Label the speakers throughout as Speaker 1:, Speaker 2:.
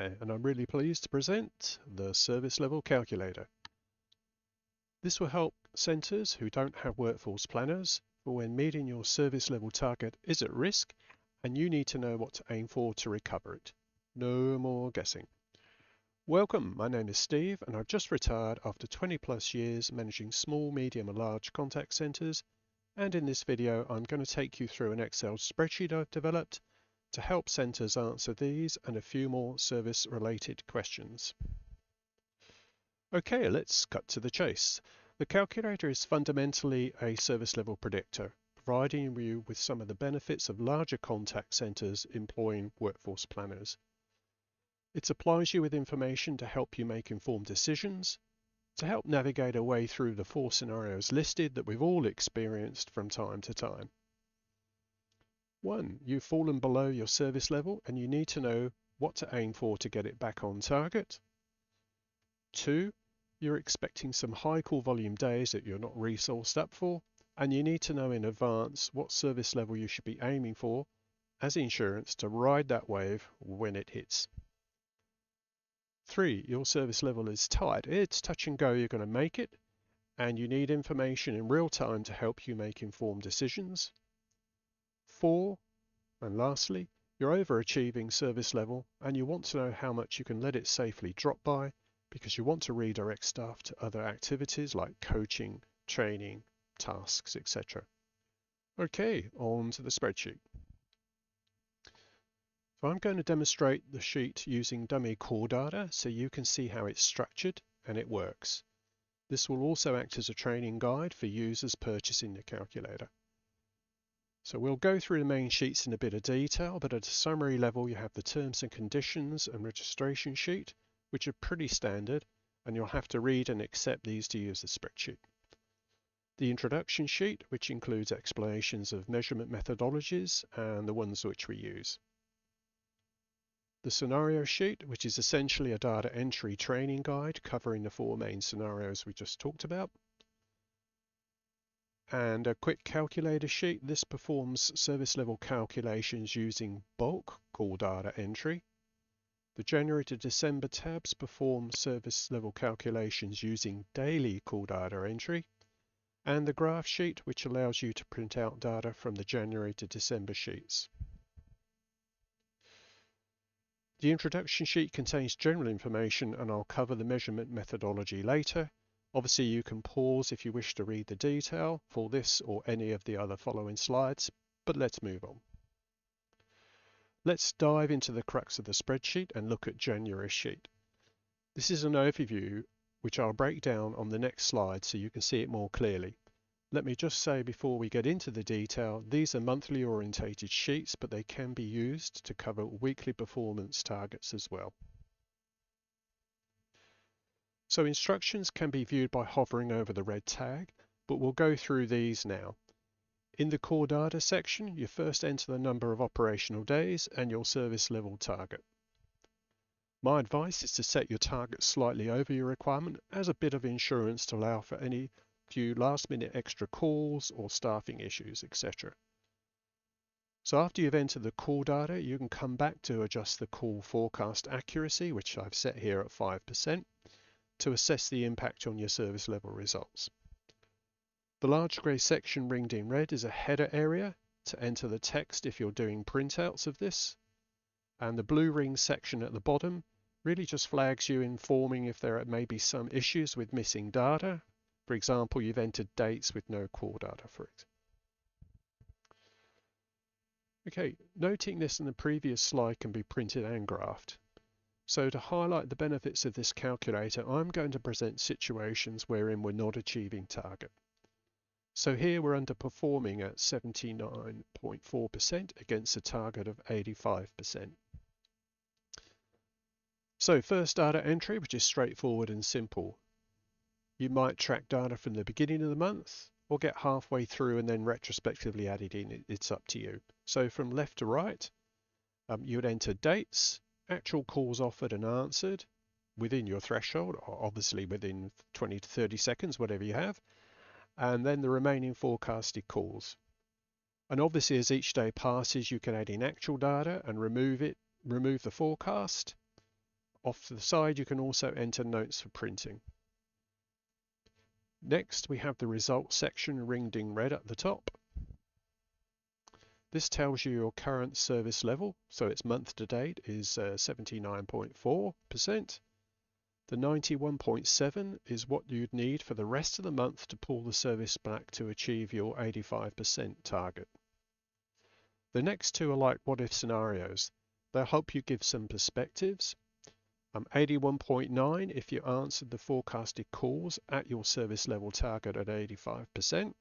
Speaker 1: Hi, and I'm really pleased to present the Service Level Calculator. This will help centres who don't have workforce planners for when meeting your service level target is at risk and you need to know what to aim for to recover it. No more guessing. Welcome, my name is Steve and I've just retired after 20 plus years managing small, medium and large contact centres, and in this video I'm going to take you through an Excel spreadsheet I've developed to help centres answer these and a few more service-related questions. Okay, let's cut to the chase. The calculator is fundamentally a service level predictor, providing you with some of the benefits of larger contact centres employing workforce planners. It supplies you with information to help you make informed decisions, to help navigate a way through the 4 scenarios listed that we've all experienced from time to time. 1. You've fallen below your service level and you need to know what to aim for to get it back on target. 2. You're expecting some high call volume days that you're not resourced up for, and you need to know in advance what service level you should be aiming for as insurance to ride that wave when it hits. 3. Your service level is tight. It's touch and go, you're going to make it, and you need information in real time to help you make informed decisions. 4. And lastly, you're overachieving service level and you want to know how much you can let it safely drop by because you want to redirect staff to other activities like coaching, training, tasks, etc. Okay, on to the spreadsheet. So I'm going to demonstrate the sheet using dummy core data so you can see how it's structured and it works. This will also act as a training guide for users purchasing the calculator. So we'll go through the main sheets in a bit of detail, but at a summary level you have the terms and conditions and registration sheet, which are pretty standard, and you'll have to read and accept these to use the spreadsheet. The introduction sheet, which includes explanations of measurement methodologies and the ones which we use. The scenario sheet, which is essentially a data entry training guide covering the 4 main scenarios we just talked about. And a quick calculator sheet. This performs service level calculations using bulk call data entry. The January to December tabs perform service level calculations using daily call data entry. And the graph sheet, which allows you to print out data from the January to December sheets. The introduction sheet contains general information and I'll cover the measurement methodology later. Obviously you can pause if you wish to read the detail for this or any of the other following slides, but let's move on. Let's dive into the crux of the spreadsheet and look at January sheet. This is an overview which I'll break down on the next slide so you can see it more clearly. Let me just say before we get into the detail, these are monthly orientated sheets, but they can be used to cover weekly performance targets as well. So instructions can be viewed by hovering over the red tag, but we'll go through these now. In the core data section, you first enter the number of operational days and your service level target. My advice is to set your target slightly over your requirement as a bit of insurance to allow for any few last minute extra calls or staffing issues, etc. So after you've entered the call data, you can come back to adjust the call forecast accuracy, which I've set here at 5%. To assess the impact on your service level results. The large grey section ringed in red is a header area to enter the text if you're doing printouts of this, and the blue ring section at the bottom really just flags you informing if there may be some issues with missing data. For example, you've entered dates with no core data for it. Okay, noting this in the previous slide can be printed and graphed. So to highlight the benefits of this calculator, I'm going to present situations wherein we're not achieving target. So here we're underperforming at 79.4% against a target of 85%. So first data entry, which is straightforward and simple. You might track data from the beginning of the month or get halfway through and then retrospectively add it in. It's up to you. So from left to right, you would enter dates, actual calls offered and answered within your threshold, or obviously within 20 to 30 seconds, whatever you have, and then the remaining forecasted calls. And obviously as each day passes, you can add in actual data and remove the forecast. Off to the side, you can also enter notes for printing. Next, we have the results section ringed in red at the top. This tells you your current service level, so its month to date is 79.4%. The 91.7 is what you'd need for the rest of the month to pull the service back to achieve your 85% target. The next two are like what-if scenarios. They'll help you give some perspectives. 81.9 if you answered the forecasted calls at your service level target at 85%.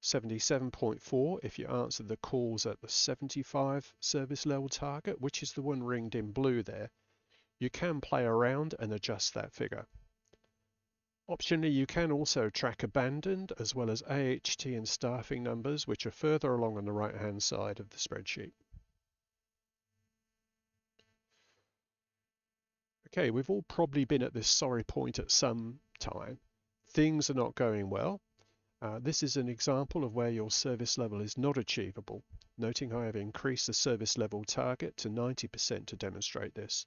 Speaker 1: 77.4 if you answered the calls at the 75 service level target, which is the one ringed in blue there. You can play around and adjust that figure. Optionally, you can also track abandoned as well as AHT and staffing numbers, which are further along on the right hand side of the spreadsheet. Okay, we've all probably been at this sorry point at some time. Things are not going well. This is an example of where your service level is not achievable, noting I have increased the service level target to 90% to demonstrate this.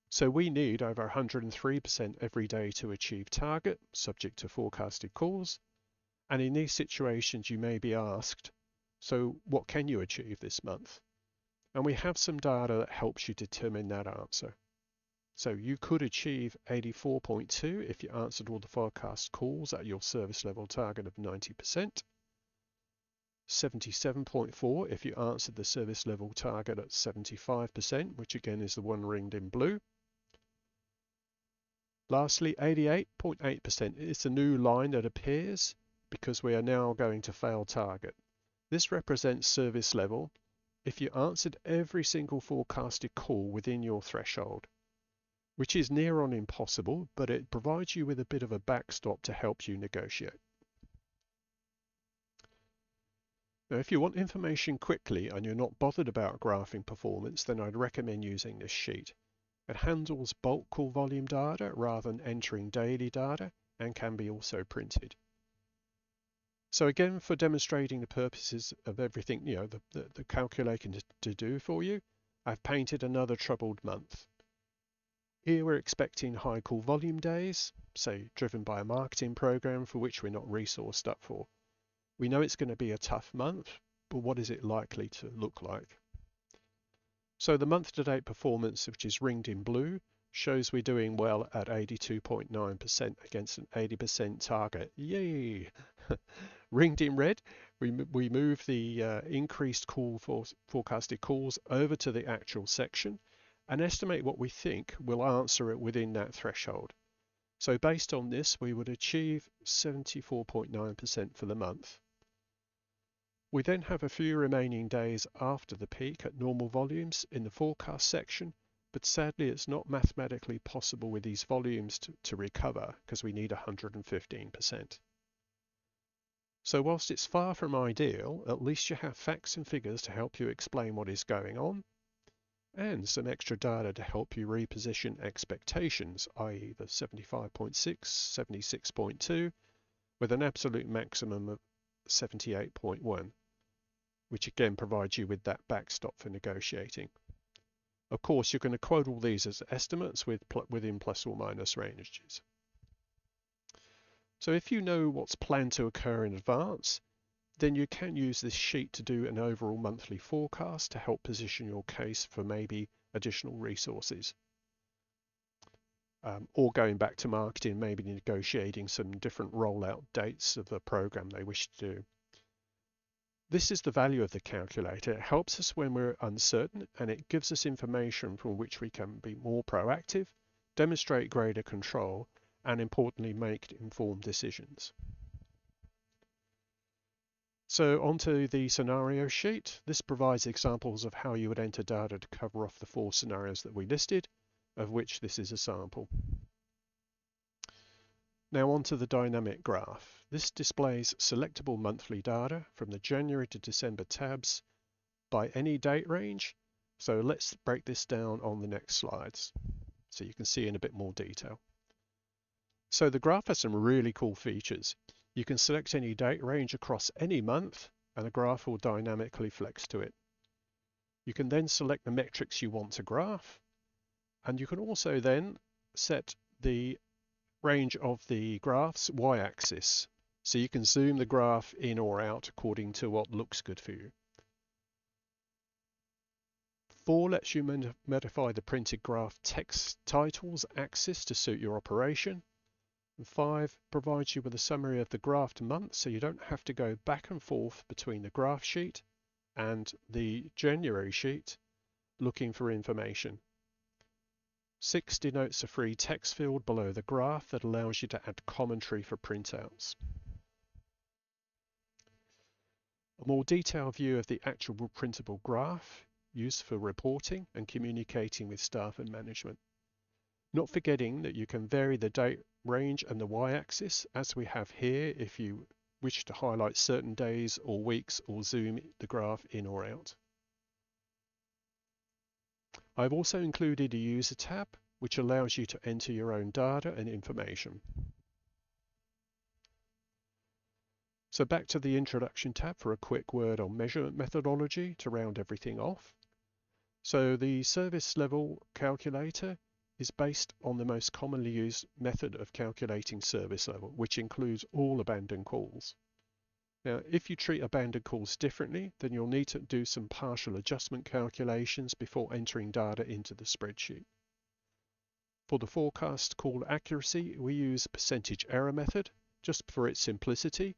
Speaker 1: So we need over 103% every day to achieve target, subject to forecasted calls. And in these situations, you may be asked, so what can you achieve this month? And we have some data that helps you determine that answer. So you could achieve 84.2 if you answered all the forecast calls at your service level target of 90%. 77.4 if you answered the service level target at 75%, which again is the one ringed in blue. Lastly, 88.8% is the new line that appears because we are now going to fail target. This represents service level if you answered every single forecasted call within your threshold, which is near on impossible, but it provides you with a bit of a backstop to help you negotiate. Now, if you want information quickly and you're not bothered about graphing performance, then I'd recommend using this sheet. It handles bulk call volume data rather than entering daily data and can be also printed. So again, for demonstrating the purposes of everything, the calculator to do for you, I've painted another troubled month. Here we're expecting high call volume days, say driven by a marketing program for which we're not resourced up for. We know it's going to be a tough month, but what is it likely to look like? So the month-to-date performance, which is ringed in blue, shows we're doing well at 82.9% against an 80% target. Yay! Ringed in red, we move the increased forecasted calls over to the actual section and estimate what we think will answer it within that threshold. So based on this, we would achieve 74.9% for the month. We then have a few remaining days after the peak at normal volumes in the forecast section, but sadly it's not mathematically possible with these volumes to recover because we need 115%. So whilst it's far from ideal, at least you have facts and figures to help you explain what is going on, and some extra data to help you reposition expectations, i.e. the 75.6, 76.2, with an absolute maximum of 78.1. which again provides you with that backstop for negotiating. Of course, you're going to quote all these as estimates within plus or minus ranges. So if you know what's planned to occur in advance, then you can use this sheet to do an overall monthly forecast to help position your case for maybe additional resources. Or going back to marketing, maybe negotiating some different rollout dates of the program they wish to do. This is the value of the calculator. It helps us when we're uncertain, and it gives us information from which we can be more proactive, demonstrate greater control, and importantly, make informed decisions. So onto the scenario sheet. This provides examples of how you would enter data to cover off the 4 scenarios that we listed, of which this is a sample. Now onto the dynamic graph. This displays selectable monthly data from the January to December tabs by any date range. So let's break this down on the next slides so you can see in a bit more detail. So the graph has some really cool features. You can select any date range across any month and the graph will dynamically flex to it. You can then select the metrics you want to graph, And you can also then set the range of the graph's y-axis. So you can zoom the graph in or out according to what looks good for you. 4 lets you modify the printed graph text titles axis to suit your operation. And 5 provides you with a summary of the graphed month, so you don't have to go back and forth between the graph sheet and the January sheet looking for information. 6 denotes a free text field below the graph that allows you to add commentary for printouts. A more detailed view of the actual printable graph used for reporting and communicating with staff and management. Not forgetting that you can vary the date range and the y-axis as we have here if you wish to highlight certain days or weeks or zoom the graph in or out. I've also included a user tab which allows you to enter your own data and information. So back to the introduction tab for a quick word on measurement methodology to round everything off. So the service level calculator is based on the most commonly used method of calculating service level, which includes all abandoned calls. Now, if you treat abandoned calls differently, then you'll need to do some partial adjustment calculations before entering data into the spreadsheet. For the forecast call accuracy, we use percentage error method just for its simplicity,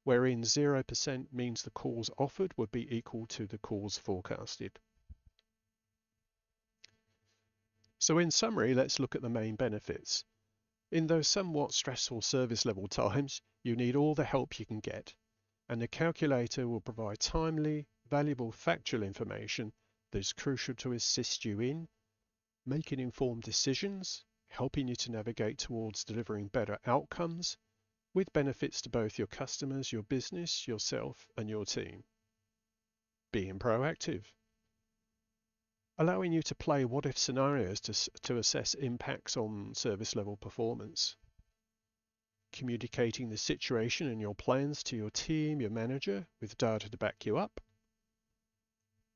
Speaker 1: wherein 0% means the calls offered would be equal to the calls forecasted. So in summary, let's look at the main benefits. In those somewhat stressful service level times, you need all the help you can get, and the calculator will provide timely, valuable factual information that is crucial to assist you in making informed decisions, helping you to navigate towards delivering better outcomes, with benefits to both your customers, your business, yourself, and your team. Being proactive. Allowing you to play what-if scenarios to assess impacts on service level performance. Communicating the situation and your plans to your team, your manager, with data to back you up.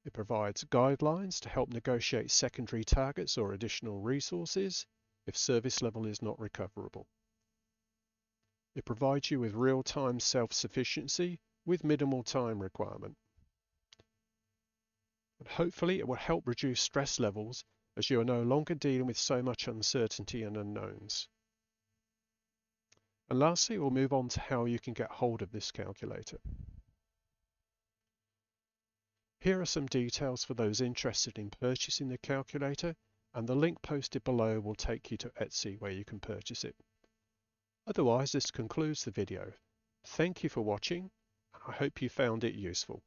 Speaker 1: It provides guidelines to help negotiate secondary targets or additional resources if service level is not recoverable. It provides you with real-time self-sufficiency with minimal time requirement. And hopefully it will help reduce stress levels as you are no longer dealing with so much uncertainty and unknowns. And lastly, we'll move on to how you can get hold of this calculator. Here are some details for those interested in purchasing the calculator, and the link posted below will take you to Etsy where you can purchase it. Otherwise, this concludes the video. Thank you for watching, and I hope you found it useful.